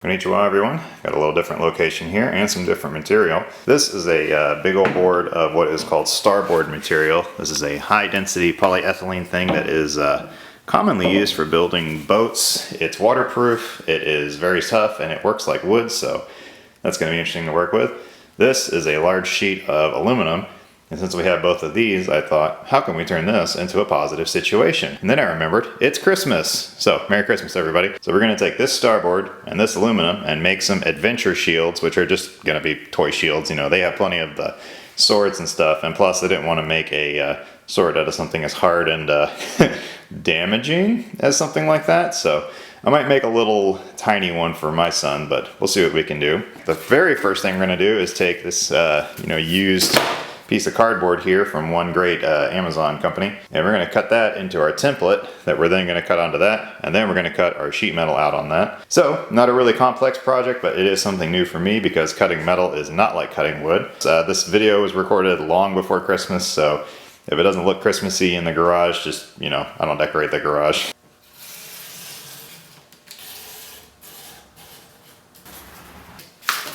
Konnichiwa everyone, got a little different location here and some different material. This is a big old board of what is called starboard material. This is a high density polyethylene thing that is commonly used for building boats. It's waterproof, it is very tough, and it works like wood, so that's going to be interesting to work with. This is a large sheet of aluminum. And since we have both of these, I thought, how can we turn this into a positive situation? And then I remembered, it's Christmas. So, Merry Christmas, everybody. So we're gonna take this starboard and this aluminum and make some adventure shields, which are just gonna be toy shields. You know, they have plenty of the swords and stuff. And plus, I didn't wanna make a sword out of something as hard and damaging as something like that. So, I might make a little tiny one for my son, but we'll see what we can do. The very first thing we're gonna do is take this, used piece of cardboard here from one great Amazon company, and we're going to cut that into our template that we're then going to cut onto that, and then we're going to cut our sheet metal out on that. So not a really complex project, but it is something new for me because cutting metal is not like cutting wood. This video was recorded long before Christmas, so if it doesn't look Christmassy in the garage, just, you know, I don't decorate the garage.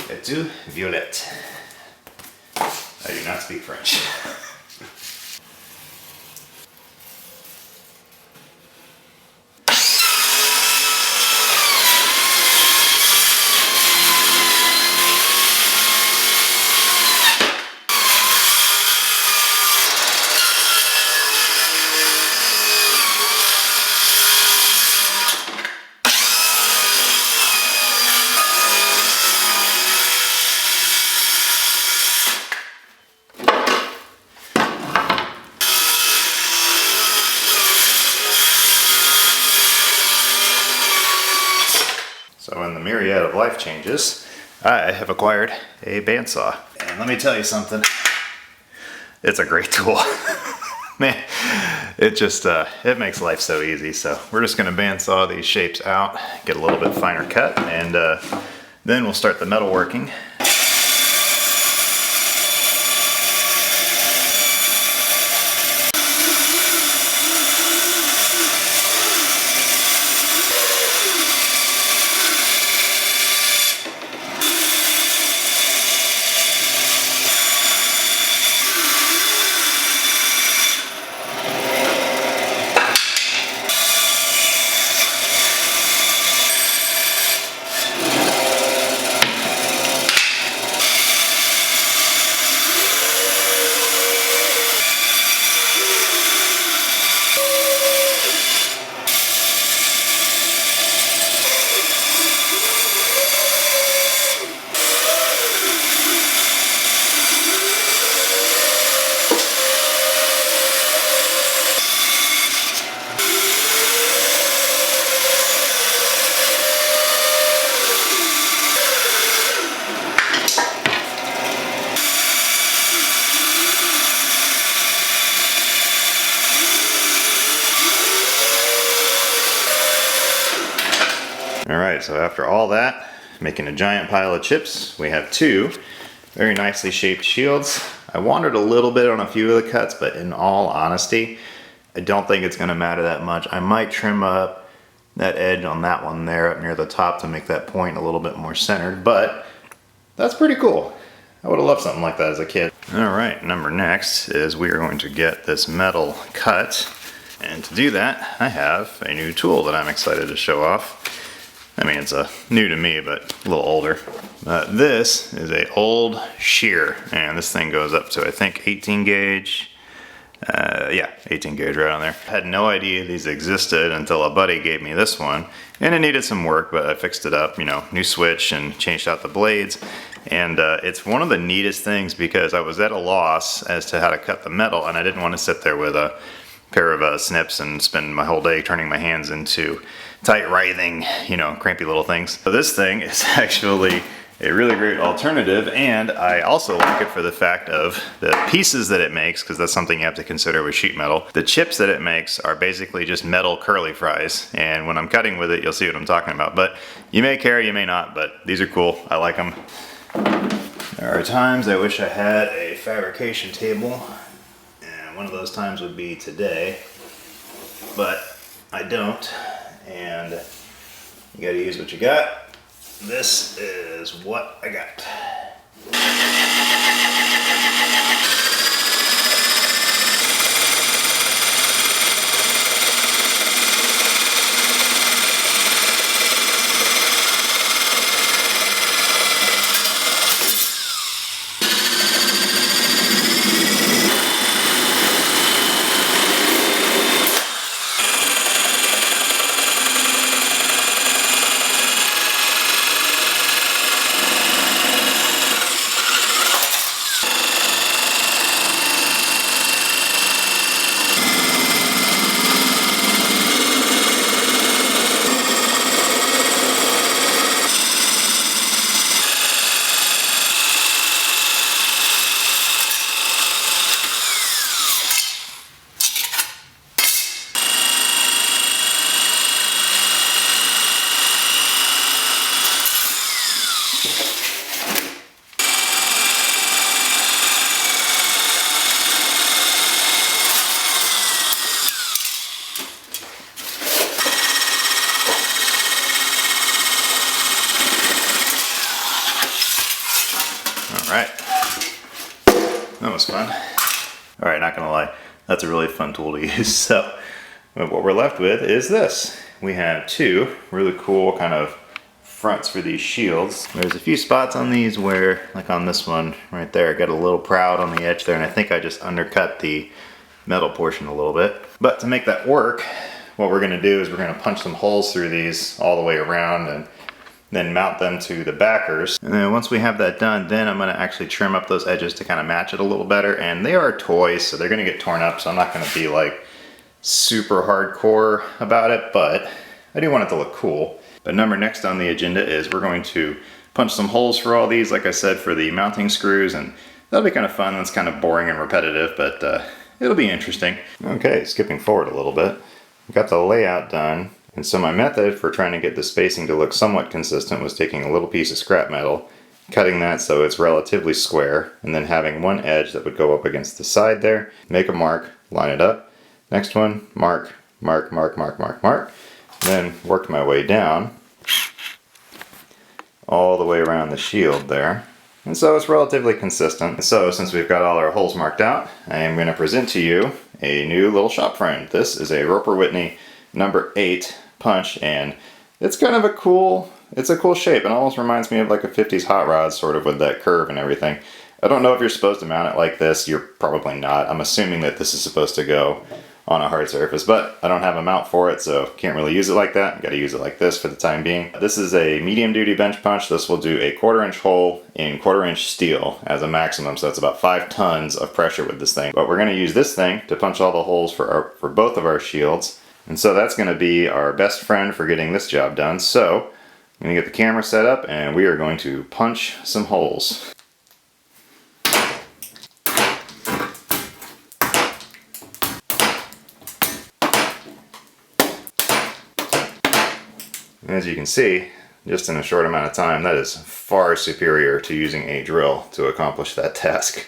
Et tu, Violette? I do not speak French. So in the myriad of life changes, I have acquired a bandsaw. And let me tell you something, it's a great tool. Man, it just, it makes life so easy. So we're just gonna bandsaw these shapes out, get a little bit finer cut, and then we'll start the metal working. Alright, so after all that, making a giant pile of chips, we have two very nicely shaped shields. I wandered a little bit on a few of the cuts, but in all honesty, I don't think it's going to matter that much. I might trim up that edge on that one there up near the top to make that point a little bit more centered, but that's pretty cool. I would have loved something like that as a kid. Alright, number next is we are going to get this metal cut, and to do that, I have a new tool that I'm excited to show off. I mean, it's new to me, but a little older. This is a old shear, and this thing goes up to, I think, 18 gauge. Yeah, 18 gauge right on there. I had no idea these existed until a buddy gave me this one, and it needed some work, but I fixed it up, you know, new switch and changed out the blades. And it's one of the neatest things because I was at a loss as to how to cut the metal, and I didn't want to sit there with a pair of snips and spend my whole day turning my hands into tight writhing, you know, crampy little things. So this thing is actually a really great alternative, and I also like it for the fact of the pieces that it makes, because that's something you have to consider with sheet metal. The chips that it makes are basically just metal curly fries, and when I'm cutting with it, you'll see what I'm talking about. But you may care, you may not, but these are cool. I like them. There are times I wish I had a fabrication table, and one of those times would be today, but I don't, and you gotta use what you got. this is what I got. Alright, that was fun. Alright, not gonna lie, that's a really fun tool to use. So, what we're left with is this. We have two really cool kind of fronts for these shields. There's a few spots on these where, like on this one right there, I got a little proud on the edge there, and I think I just undercut the metal portion a little bit. But to make that work, what we're gonna do is we're gonna punch some holes through these all the way around and then mount them to the backers. And then once we have that done, then I'm gonna actually trim up those edges to kind of match it a little better. And they are toys, so they're gonna get torn up, so I'm not gonna be like super hardcore about it, but I do want it to look cool. The number next on the agenda is we're going to punch some holes for all these, like I said, for the mounting screws, and that'll be kind of fun. That's kind of boring and repetitive, but it'll be interesting. Okay, skipping forward a little bit. Got the layout done. And so my method for trying to get the spacing to look somewhat consistent was taking a little piece of scrap metal, cutting that so it's relatively square, and then having one edge that would go up against the side there, make a mark, line it up. Next one, mark, mark, mark, mark, mark, mark. Then worked my way down all the way around the shield there. And so it's relatively consistent. So since we've got all our holes marked out, I am going to present to you a new little shop friend. This is a Roper Whitney number 8 punch, and it's kind of a cool shape. It almost reminds me of like a 50s hot rod, sort of, with that curve and everything. I don't know if you're supposed to mount it like this. You're probably not. I'm assuming that this is supposed to go on a hard surface, but I don't have a mount for it, so can't really use it like that. Got to use it like this for the time being. This is a medium duty bench punch. This will do a 1/4 inch hole in 1/4 inch steel as a maximum, so that's about 5 tons of pressure with this thing. But we're going to use this thing to punch all the holes for both of our shields. And so that's going to be our best friend for getting this job done. So I'm going to get the camera set up and we are going to punch some holes. And as you can see, just in a short amount of time, that is far superior to using a drill to accomplish that task.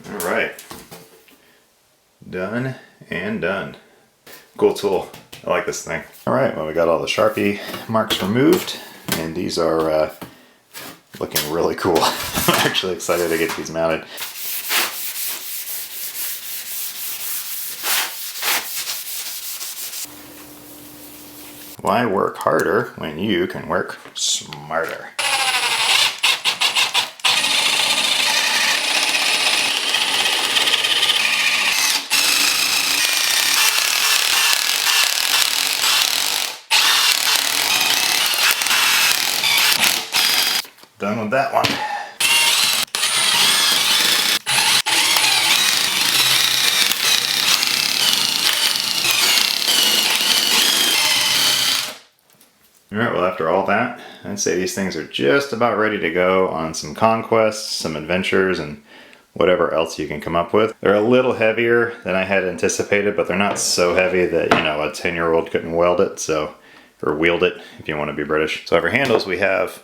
Alright, done and done. Cool tool. I like this thing. Alright, well, we got all the Sharpie marks removed, and these are looking really cool. I'm actually excited to get these mounted. Why work harder when you can work smarter? done with that one. Alright, well after all that, I'd say these things are just about ready to go on some conquests, some adventures, and whatever else you can come up with. They're a little heavier than I had anticipated, but they're not so heavy that, you know, a 10-year-old couldn't weld it, so, or wield it if you want to be British. So for handles we have,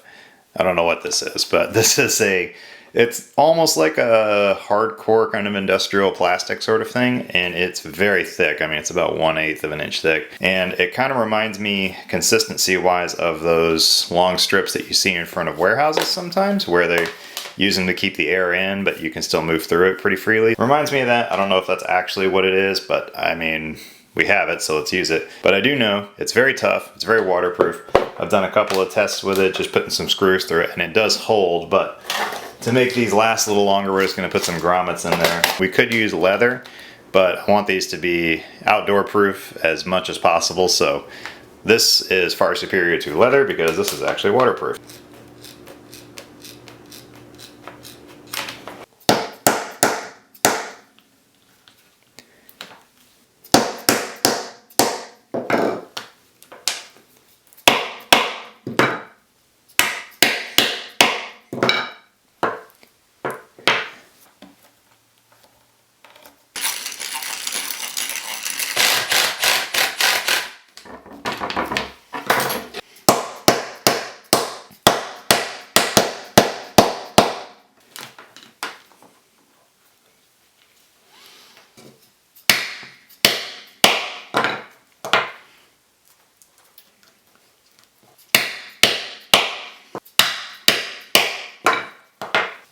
I don't know what this is, but this is it's almost like a hardcore kind of industrial plastic sort of thing, and it's very thick. I mean, it's about 1/8 of an inch thick, and it kind of reminds me consistency wise of those long strips that you see in front of warehouses sometimes, where they use them to keep the air in, but you can still move through it pretty freely. Reminds me of that. I don't know if that's actually what it is, but I mean, we have it, so let's use it. But I do know it's very tough, it's very waterproof. I've done a couple of tests with it, just putting some screws through it, and it does hold, but to make these last a little longer, we're just gonna put some grommets in there. We could use leather, but I want these to be outdoor proof as much as possible, so this is far superior to leather because this is actually waterproof.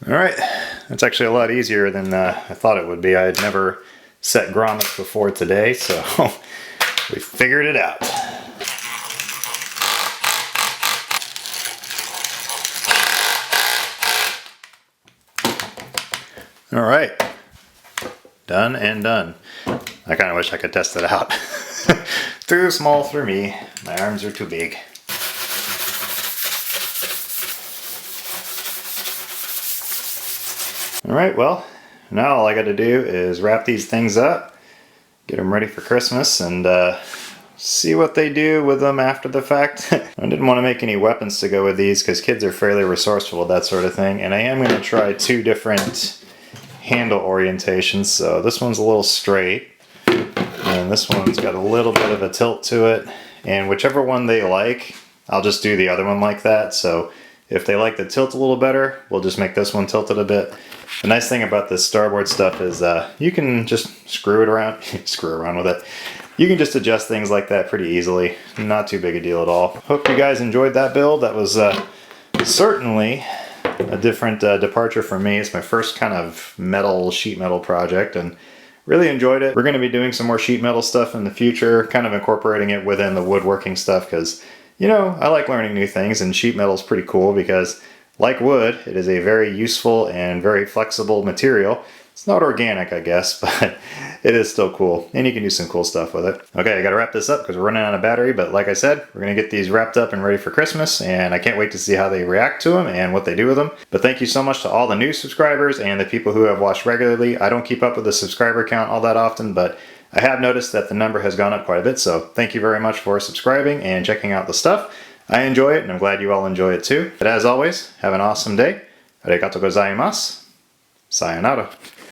Alright, that's actually a lot easier than I thought it would be. I had never set grommets before today, so we figured it out. Alright, done and done. I kind of wish I could test it out. Too small for me, my arms are too big. Alright, well, now all I got to do is wrap these things up, get them ready for Christmas, and see what they do with them after the fact. I didn't want to make any weapons to go with these because kids are fairly resourceful with that sort of thing, and I am going to try 2 different handle orientations. So this one's a little straight, and this one's got a little bit of a tilt to it, and whichever one they like, I'll just do the other one like that. So if they like the tilt a little better, we'll just make this one tilted a bit. The nice thing about this starboard stuff is you can just screw it around, screw around with it. You can just adjust things like that pretty easily. Not too big a deal at all. Hope you guys enjoyed that build. That was certainly a different departure for me. It's my first kind of sheet metal project, and really enjoyed it. We're going to be doing some more sheet metal stuff in the future, kind of incorporating it within the woodworking stuff, because, you know, I like learning new things, and sheet metal is pretty cool because, like wood, it is a very useful and very flexible material. It's not organic, I guess, but it is still cool, and you can do some cool stuff with it. Okay, I gotta wrap this up because we're running out of battery, but like I said, we're gonna get these wrapped up and ready for Christmas, and I can't wait to see how they react to them and what they do with them. But thank you so much to all the new subscribers and the people who have watched regularly. I don't keep up with the subscriber count all that often, but I have noticed that the number has gone up quite a bit, so thank you very much for subscribing and checking out the stuff. I enjoy it, and I'm glad you all enjoy it too. But as always, have an awesome day. Arigatou gozaimasu. Sayonara.